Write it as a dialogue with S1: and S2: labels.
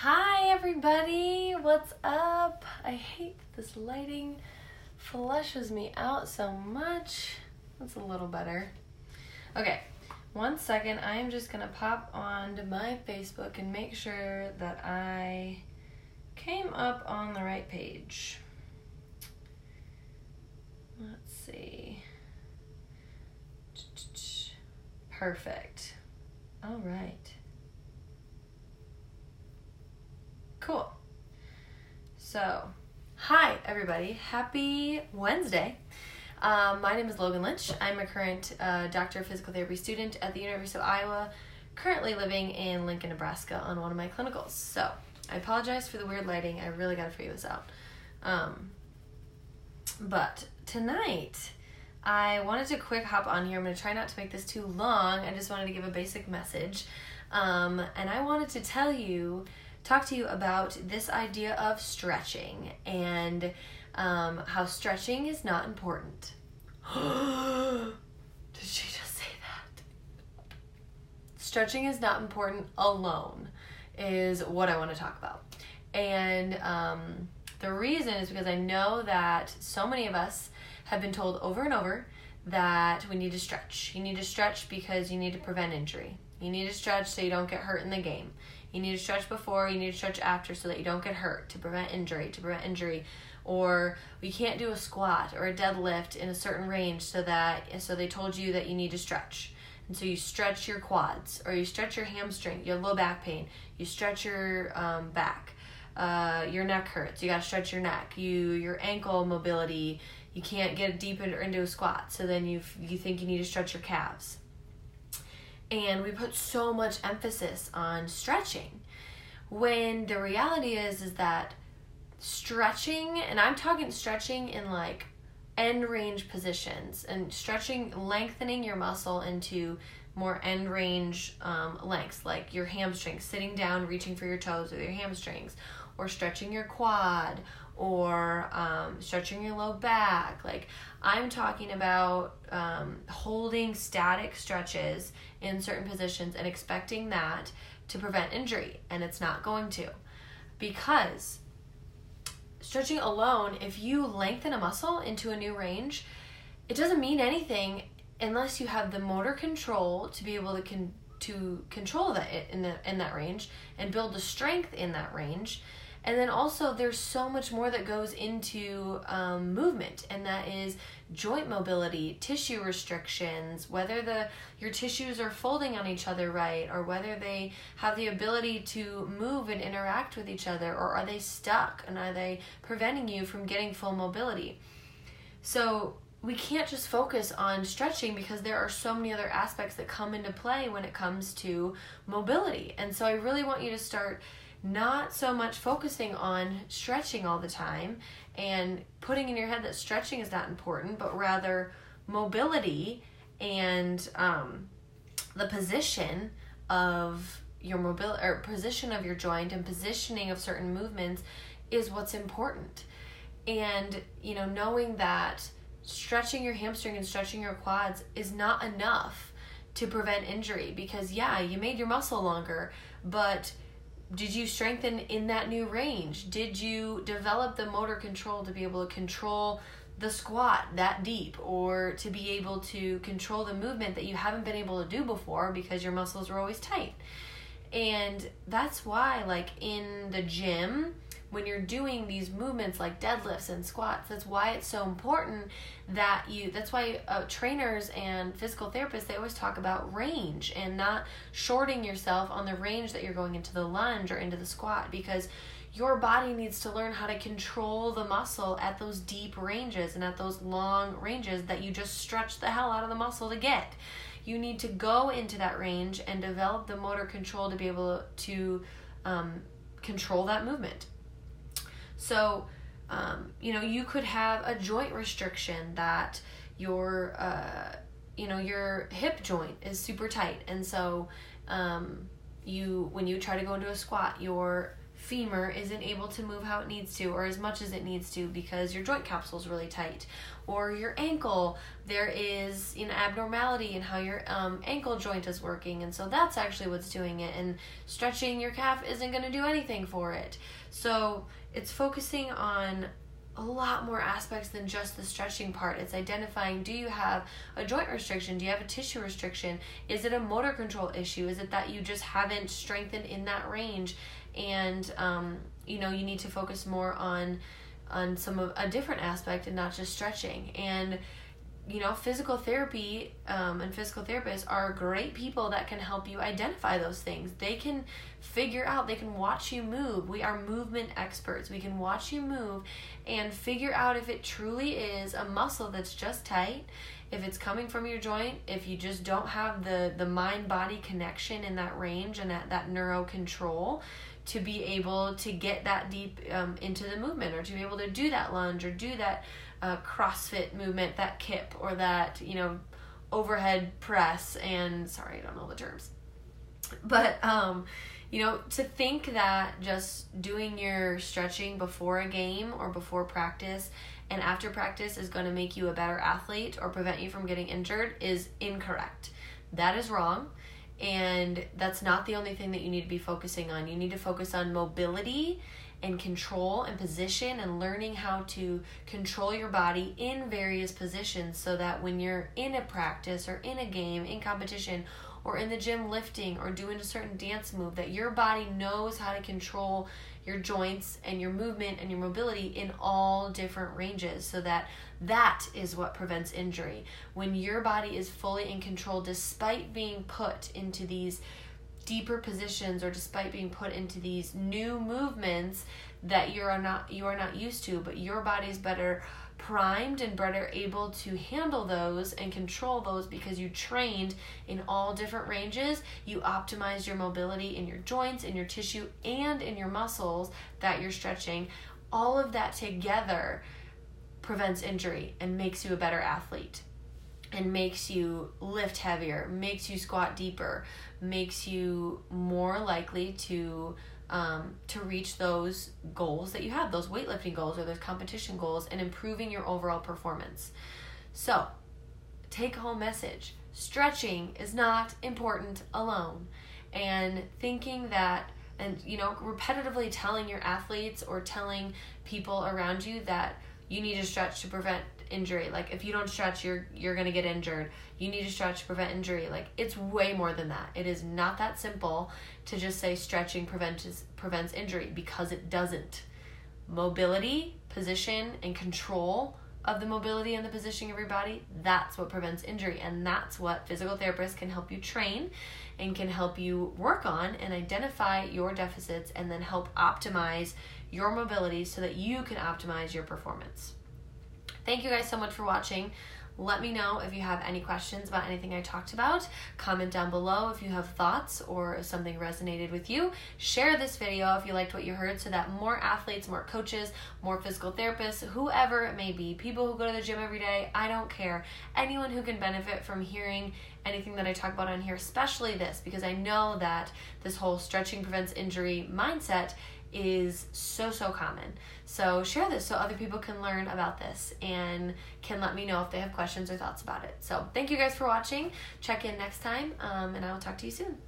S1: Hi everybody, what's up? I hate that this lighting flushes me out so much. That's a little better. Okay, 1 second. I am just gonna pop onto my Facebook and make sure that I came up on the right page. Let's see. Perfect. All right. Cool. So, hi everybody. Happy Wednesday. My name is Logan Lynch. I'm a current Doctor of Physical Therapy student at the University of Iowa, currently living in Lincoln, Nebraska on one of my clinicals. So, I apologize for the weird lighting. I really got to figure this out. But tonight, I wanted to quick hop on here. I'm going to try not to make this too long. I just wanted to give a basic message. And I wanted to talk to you about this idea of stretching and how stretching is not important. Did she just say that? Stretching is not important alone is what I want to talk about. And the reason is because I know that so many of us have been told over and over that we need to stretch. You need to stretch because you need to prevent injury. You need to stretch so you don't get hurt in the game. You need to stretch before, you need to stretch after so that you don't get hurt, to prevent injury. Or you can't do a squat or a deadlift in a certain range so they told you that you need to stretch. And so you stretch your quads or you stretch your hamstring, you have low back pain, you stretch your back, your neck hurts, you gotta stretch your neck, your ankle mobility, you can't get deep into a squat, so then you think you need to stretch your calves. And we put so much emphasis on stretching when the reality is that stretching, and I'm talking stretching in like end range positions and stretching, lengthening your muscle into more end range lengths, like your hamstrings, sitting down, reaching for your toes with your hamstrings, or stretching your quad, or stretching your low back. Like I'm talking about holding static stretches in certain positions and expecting that to prevent injury, and it's not going to, because stretching alone, if you lengthen a muscle into a new range, it doesn't mean anything unless you have the motor control to be able to control that in that range and build the strength in that range. And then also there's so much more that goes into movement, and that is joint mobility, tissue restrictions, whether your tissues are folding on each other right, or whether they have the ability to move and interact with each other, or are they stuck and are they preventing you from getting full mobility. So we can't just focus on stretching because there are so many other aspects that come into play when it comes to mobility. And so I really want you to start not so much focusing on stretching all the time and putting in your head that stretching is not important, but rather mobility and the position of your mobility, or position of your joint and positioning of certain movements is what's important. And knowing that stretching your hamstring and stretching your quads is not enough to prevent injury, because you made your muscle longer, but did you strengthen in that new range? Did you develop the motor control to be able to control the squat that deep, or to be able to control the movement that you haven't been able to do before because your muscles were always tight? And that's why, like in the gym, when you're doing these movements like deadlifts and squats, that's why it's so important that's why trainers and physical therapists, they always talk about range and not shorting yourself on the range that you're going into the lunge or into the squat, because your body needs to learn how to control the muscle at those deep ranges and at those long ranges that you just stretch the hell out of the muscle to get. You need to go into that range and develop the motor control to be able to control that movement. So, you could have a joint restriction that your hip joint is super tight. And so, when you try to go into a squat, your femur isn't able to move how it needs to or as much as it needs to because your joint capsule is really tight, or your ankle, there is an abnormality in how your ankle joint is working, and so that's actually what's doing it, and stretching your calf isn't going to do anything for it. So it's focusing on a lot more aspects than just the stretching part. It's identifying, do you have a joint restriction? Do you have a tissue restriction? Is it a motor control issue? Is it that you just haven't strengthened in that range? And you need to focus more on some of a different aspect and not just stretching. And physical therapy and physical therapists are great people that can help you identify those things. They can figure out, they can watch you move. We are movement experts. We can watch you move and figure out if it truly is a muscle that's just tight, if it's coming from your joint, if you just don't have the mind-body connection in that range and that neuro control to be able to get that deep into the movement, or to be able to do that lunge or do that CrossFit movement, that kip, or that overhead press. And sorry, I don't know the terms, but to think that just doing your stretching before a game or before practice and after practice is going to make you a better athlete or prevent you from getting injured is incorrect. That is wrong. And that's not the only thing that you need to be focusing on. You need to focus on mobility and control and position, and learning how to control your body in various positions, so that when you're in a practice or in a game, in competition, or in the gym lifting or doing a certain dance move, that your body knows how to control your joints and your movement and your mobility in all different ranges, so that is what prevents injury. When your body is fully in control despite being put into these deeper positions, or despite being put into these new movements that you are not used to, but your body's better primed and better able to handle those and control those because you trained in all different ranges. You optimized your mobility in your joints, in your tissue, and in your muscles that you're stretching. All of that together prevents injury and makes you a better athlete, and makes you lift heavier, makes you squat deeper, makes you more likely to reach those goals that you have, those weightlifting goals or those competition goals, and improving your overall performance. So, take home message: stretching is not important alone. And thinking that, and repetitively telling your athletes or telling people around you that you need to stretch to prevent injury. Like, if you don't stretch, you're going to get injured. You need to stretch to prevent injury. Like, it's way more than that. It is not that simple to just say stretching prevents injury, because it doesn't. Mobility, position, and control of the mobility and the positioning of your body, that's what prevents injury. And that's what physical therapists can help you train and can help you work on and identify your deficits, and then help optimize your mobility so that you can optimize your performance. Thank you guys so much for watching. Let me know if you have any questions about anything I talked about. Comment down below if you have thoughts or if something resonated with you. Share this video if you liked what you heard, so that more athletes, more coaches, more physical therapists, whoever it may be, people who go to the gym every day, I don't care. Anyone who can benefit from hearing anything that I talk about on here, especially this, because I know that this whole stretching prevents injury mindset is so common. So share this so other people can learn about this and can let me know if they have questions or thoughts about it. So thank you guys for watching. Check in next time, and I will talk to you soon.